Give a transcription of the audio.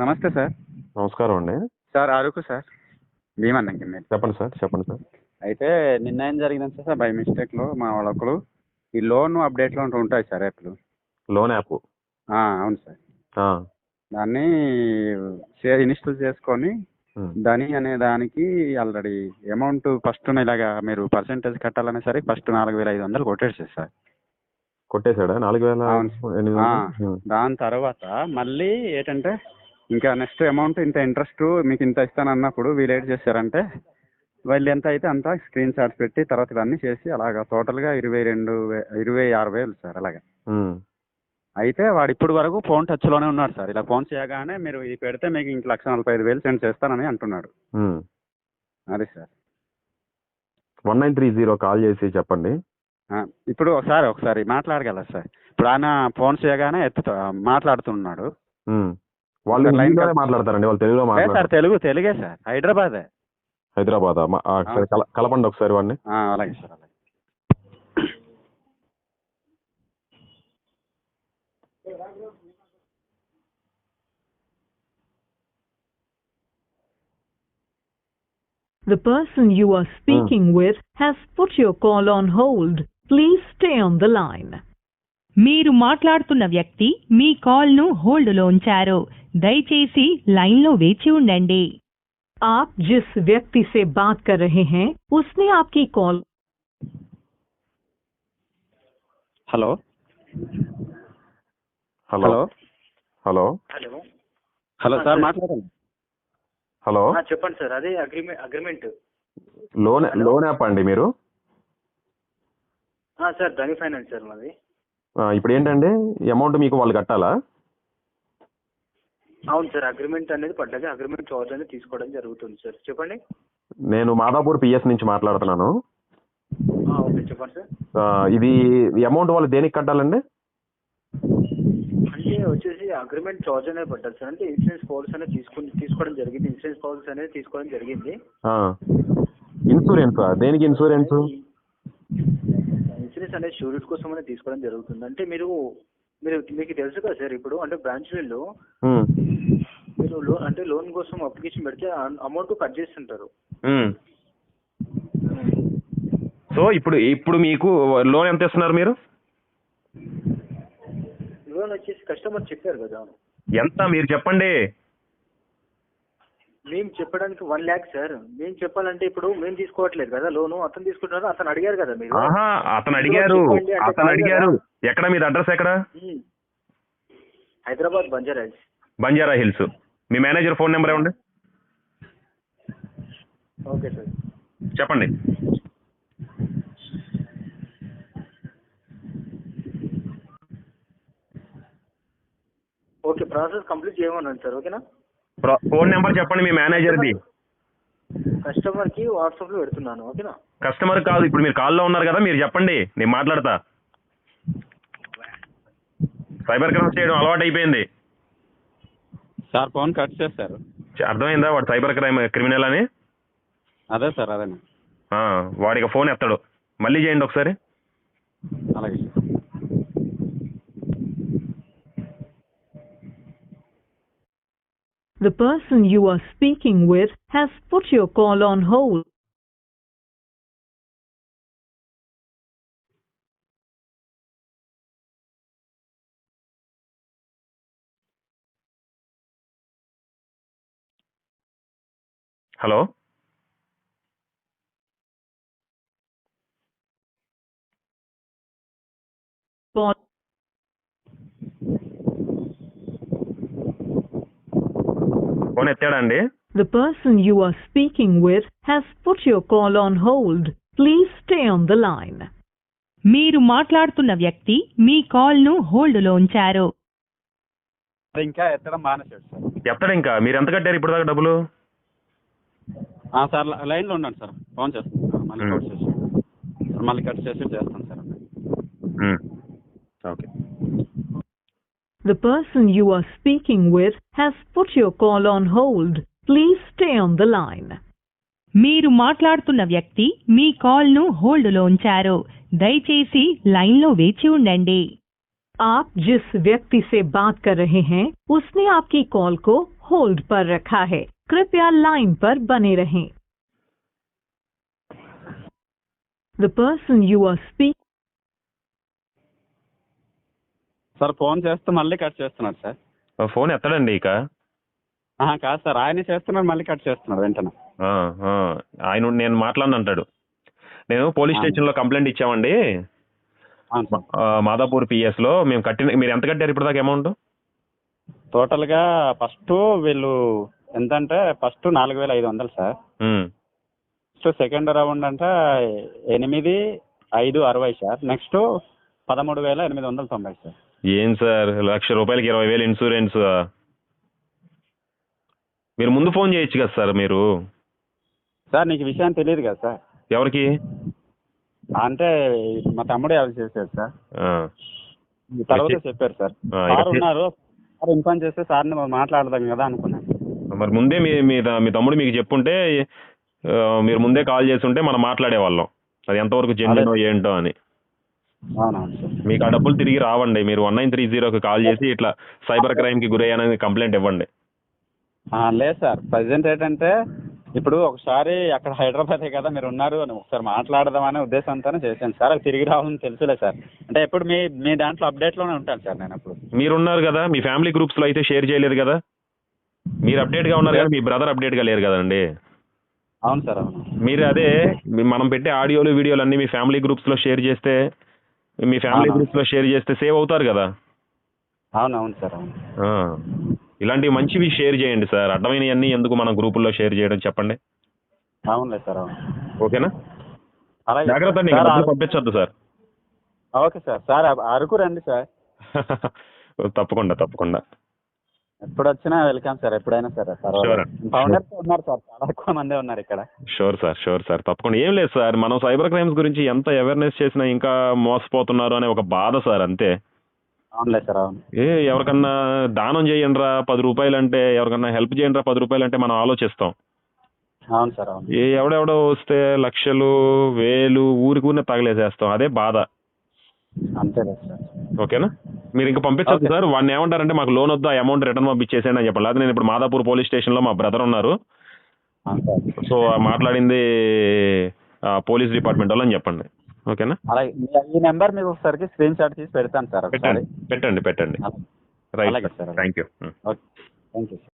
నమస్తే సార్. నమస్కారం అండి. Sir Araku sir. భీమన్నంకి మీరు. చెప్పండి సార్. అయితే నిన్న ఏం జరిగిందంటే సార్, బై మిస్టేక్లో మా వాళ్ళొకరు ఈ లోన్ అప్డేట్లో ఉంటాయి సార్ యాప్లు. Loan app. అవును సార్. దాన్ని ఇన్స్టాల్ చేసుకొని ధని అనే దానికి ఆల్రెడీ అమౌంట్ ఫస్ట్ ఇలాగా మీరు పర్సెంటేజ్ కట్టాలనే సరే ఫస్ట్ 4,500 కొట్టేసారు సార్. కొట్టేశాడా 4,000? అవును. దాని తర్వాత మళ్ళీ ఏంటంటే ఇంకా నెక్స్ట్ అమౌంట్ ఇంత ఇంట్రెస్ట్ మీకు ఇంత ఇస్తాను అన్నప్పుడు వీళ్ళు ఏం చేశారంటే వాళ్ళు ఎంత అయితే అంత స్క్రీన్ షాట్స్ పెట్టి తర్వాత ఇవన్నీ చేసి అలాగా టోటల్గా 26,000 సార్ అలాగా. అయితే వాడు ఇప్పుడు వరకు ఫోన్ టచ్లోనే ఉన్నాడు సార్. ఇలా ఫోన్ చేయగానే మీరు ఇది పెడితే మీకు ఇంక 1,45,000 సెండ్ చేస్తానని అంటున్నాడు. అది సార్. 1930 కాల్ చేసి చెప్పండి. ఇప్పుడు ఒకసారి మాట్లాడగలరా సార్? ఇప్పుడు ఆయన ఫోన్ చేయగానే మాట్లాడుతున్నాడు. వాళ్ళు మాట్లాడతారండి, వాళ్ళు తెలుగులో మాట్లాడతారు. తెలుగే సార్. హైదరాబాద్. కలపండి ఒకసారి వాడిని. అలాగే సార్. అలాగే. The person you are speaking with has put your call on hold. Please stay on the line. మీరు మాట్లాడుతున్న వ్యక్తి మీ కాల్ ను హోల్డ్ లో ఉంచారు. దయచేసి లైన్ లో వేచి ఉండండి. आप जिस व्यक्ति से बात कर रहे हैं उसने आपकी call. Hello hello hello hello sir, మాట్లాడండి. హలో చెప్పండి సార్. అదే అగ్రిమెంట్ లోన్ యాప్ అండి మీరు? సార్ ధని ఫైనాన్స్ సార్ మాది. ఇప్పుడు ఏంటండి అమౌంట్ మీకు వాళ్ళు కట్టాలా? అవును సార్. అగ్రిమెంట్ అనేది పడ్డది. అగ్రిమెంట్ చార్జ్ అనేది తీసుకోవడం జరుగుతుంది సార్. చెప్పండి. నేను మాదాపూర్ పిఎస్ నుంచి మాట్లాడుతున్నాను. ఓకే చెప్పండి సార్. ఇది అమౌంట్ వాళ్ళు దేనికి కట్టాలండి? అంటే వచ్చేసి అగ్రిమెంట్ చార్జ్ అనేది పడ్డది సార్. అంటే ఇన్సూరెన్స్ పాలసీ అనేది తీసుకోవడం జరిగింది. ఇన్సూరెన్స్ పాలసీ అనేది తీసుకోవడం జరిగింది. ఇన్సూరెన్స్ దేనికి? ఇన్సూరెన్స్ అనేది షూరిటీ కోసం అనేది తీసుకోవడం జరుగుతుంది. అంటే మీకు తెలుసు కదా సార్, ఇప్పుడు అంటే బ్రాంచ్లలో మీరు లోన్ కోసం అప్లికేషన్ పెడితే అమౌంట్ కట్ చేస్తుంటారు. సో ఇప్పుడు మీకు లోన్ ఎంత ఇస్తున్నారు మీరు? లోన్ వచ్చేసి కస్టమర్ చెప్పారు కదా. ఎంత మీరు చెప్పండి. మేము చెప్పడానికి 1 lakh సార్. మేము చెప్పాలంటే ఇప్పుడు మేము తీసుకోవట్లేదు కదా లోను, అతను తీసుకుంటున్నారు. అతను అడిగారు కదా మీరు. అతను అడిగారు. ఎక్కడ మీరు అడ్రస్ ఎక్కడ? హైదరాబాద్ బంజారా హిల్స్. మీ మేనేజర్ ఫోన్ నెంబర్ ఏమండి? ఓకే సార్ చెప్పండి. ఓకే, ప్రాసెస్ కంప్లీట్ చేయమన్నాను సార్. ఓకేనా? ఫోన్ నెంబర్ చెప్పండి మీ మేనేజర్ది. కస్టమర్ కి వాట్సాప్ లో పెడుతున్నాను. ఓకేనా? కస్టమర్ కాదు, ఇప్పుడు మీరు కాల్లో ఉన్నారు కదా, మీరు చెప్పండి, నేను మాట్లాడతా. సైబర్ క్రైమ్ చేయడం అలవాటు అయిపోయింది సార్. ఫోన్ కట్ చేస్తారు. అర్థమైందా? వాడు సైబర్ క్రిమినల్ అని. అదే సార్. అదే వాడికి ఫోన్ ఎత్తాడు. మళ్ళీ చేయండి ఒకసారి. అలాగే. The person you are speaking with has put your call on hold. Hello phone ఎత్తాడా అండి? The person you are speaking with has put your call on hold. Please stay on the line. మీరు మాట్లాడుతున్న వ్యక్తి మీ call ను hold లో ఉంచారు. ఇంకా ఎత్తడం మానేశాడు సార్. ఎత్తడు ఇంకా. మీరు ఎంత కట్టారు ఇప్పుడు దాకా డబ్బులు? సార్ లైన్లో ఉన్నాను సార్. ఫోన్ చేస్తాను. మళ్ళీ కట్ చేసి చేస్తాను sir. Okay. The person you are speaking with has put your call on hold. Please stay on the line. మీరు మాట్లాడుతున్న వ్యక్తి మీ కాల్ ను హోల్డ్ లో ఉంచారు. దయచేసి లైన్ లో వేచి ఉండండి. आप जिस व्यक्ति से बात कर रहे हैं उसने आपकी कॉल को होल्ड पर रखा है। कृपया लाइन पर बने रहें। The person you are speaking sir phone చేస్తూ మళ్ళీ కట్ చేస్తున్నాడు సార్. ఫోన్ ఎత్తడండి ఇక. కాదు సార్, ఆయనే చేస్తున్నాడు మళ్ళీ కట్ చేస్తున్నాడు వెంటనే. ఆ, ఆ, ఆయన నేను మాట్లాడను అంటాడు. నేను పోలీస్ స్టేషన్లో కంప్లైంట్ ఇచ్చామండి. అవును సార్. మాదాపూర్ పిఎస్లో మేము మీరు ఎంత కట్టారు ఇప్పుడు దాకా అమౌంట్? టోటల్గా ఫస్ట్ వీళ్ళు ఎంతంటే first 4,500 sir. Next second round అంటే 8,560 సార్. Next 13,890 sir. ఏం సార్, ₹1,00,000 20,000 ఇన్సూరెన్స్? మీరు ముందు ఫోన్ చేయొచ్చు కదా సార్ మీరు. సార్ నీకు విషయం తెలియదు కదా సార్. ఎవరికి? అంటే మా తమ్ముడు ఎవరు చేశారు సార్. తర్వాత చెప్పారు సార్. సార్ ఉన్నారు, సార్ ఇన్ఫార్మ్ చేస్తే సార్ని మాట్లాడదాం కదా అనుకున్నాను. మరి ముందే మీ తమ్ముడు మీకు చెప్పుంటే మీరు ముందే కాల్ చేసి ఉంటే మనం మాట్లాడేవాళ్ళం అది ఎంతవరకు జెన్యునో ఏంటో అని. అవునవును సార్. మీకు ఆ డబ్బులు తిరిగి రావండి. మీరు 1930కి కాల్ చేసి ఇట్లా సైబర్ క్రైమ్కి గురయ్యానని కంప్లైంట్ ఇవ్వండి. లేదు సార్, ప్రజెంట్ ఏంటంటే ఇప్పుడు ఒకసారి అక్కడ హైదరాబాదే కదా మీరు ఉన్నారు అని ఒకసారి మాట్లాడదామనే ఉద్దేశంతోనే చేశాను సార్. అది తిరిగి రావాలని తెలుసులే సార్. అంటే ఎప్పుడు మీ దాంట్లో అప్డేట్లోనే ఉంటాను సార్ నేను. అప్పుడు మీరున్నారు కదా, మీ ఫ్యామిలీ గ్రూప్స్లో అయితే షేర్ చేయలేదు కదా. మీరు అప్డేట్గా ఉన్నారు కదా, మీ బ్రదర్ అప్డేట్గా లేరు కదండి. అవును సార్, అవును. మీరు అదే మనం పెట్టే ఆడియోలు వీడియోలు అన్నీ మీ ఫ్యామిలీ గ్రూప్స్లో షేర్ చేస్తే సేవ్ అవుతారు కదా. అవునవును సార్, అవును. ఇలాంటివి మంచివి షేర్ చేయండి సార్. అడ్డమైనవన్నీ ఎందుకు మన గ్రూపుల్లో షేర్ చేయడం చెప్పండి. అవునులే సార్, అవును. ఓకేనా? అలాగే జాగ్రత్త, పంపించొద్దు sir. Okay sir. Sir Araku రండి సార్. తప్పకుండా ఎప్పుడు వచ్చినా వెల్కమ్ సార్, ఎప్పుడైనా సరే. ఫౌండర్స్ ఉన్నారు సార్, చాలా ఎక్కువ మందే ఉన్నారు ఇక్కడ. షూర్ సార్ తప్పకుండా. ఏం లేదు సార్, మనం సైబర్ క్రైమ్స్ గురించి ఎంత అవేర్నెస్ చేసినా ఇంకా మోసపోతున్నారు అనే ఒక బాధ సార్, అంతే. అవునులే సార్, అవును. ఎవరికన్నా దానం చేయండి రా ₹10 అంటే, ఎవరికన్నా హెల్ప్ చేయండి రా ₹10 అంటే మనం ఆలోచిస్తాం. అవును సార్, అవును. ఎవడెవడో వస్తే లక్షలు వేలు ఊరికూరినే తగలేసేస్తాం, అదే బాధ. అంతే సార్. ఓకేనా? మీరు ఇంకా పంపించచ్చు సార్. వాడిని ఏమంటారంటే మాకు లోన్ వద్దు, ఆ అమౌంట్ రిటర్న్ పంపించేసేయండి అని చెప్పాలి. అదే నేను ఇప్పుడు మాదాపూర్ పోలీస్ స్టేషన్లో మా బ్రదర్ ఉన్నారు, సో మాట్లాడింది పోలీస్ డిపార్ట్మెంట్ వాళ్ళని చెప్పండి. ఓకేనా? అలాగే ఈ నెంబర్ మీకు ఒకసారికి స్క్రీన్ షాట్ తీసి పెడతాను సార్. పెట్టండి. Right sir, thank you. Okay, thank you sir.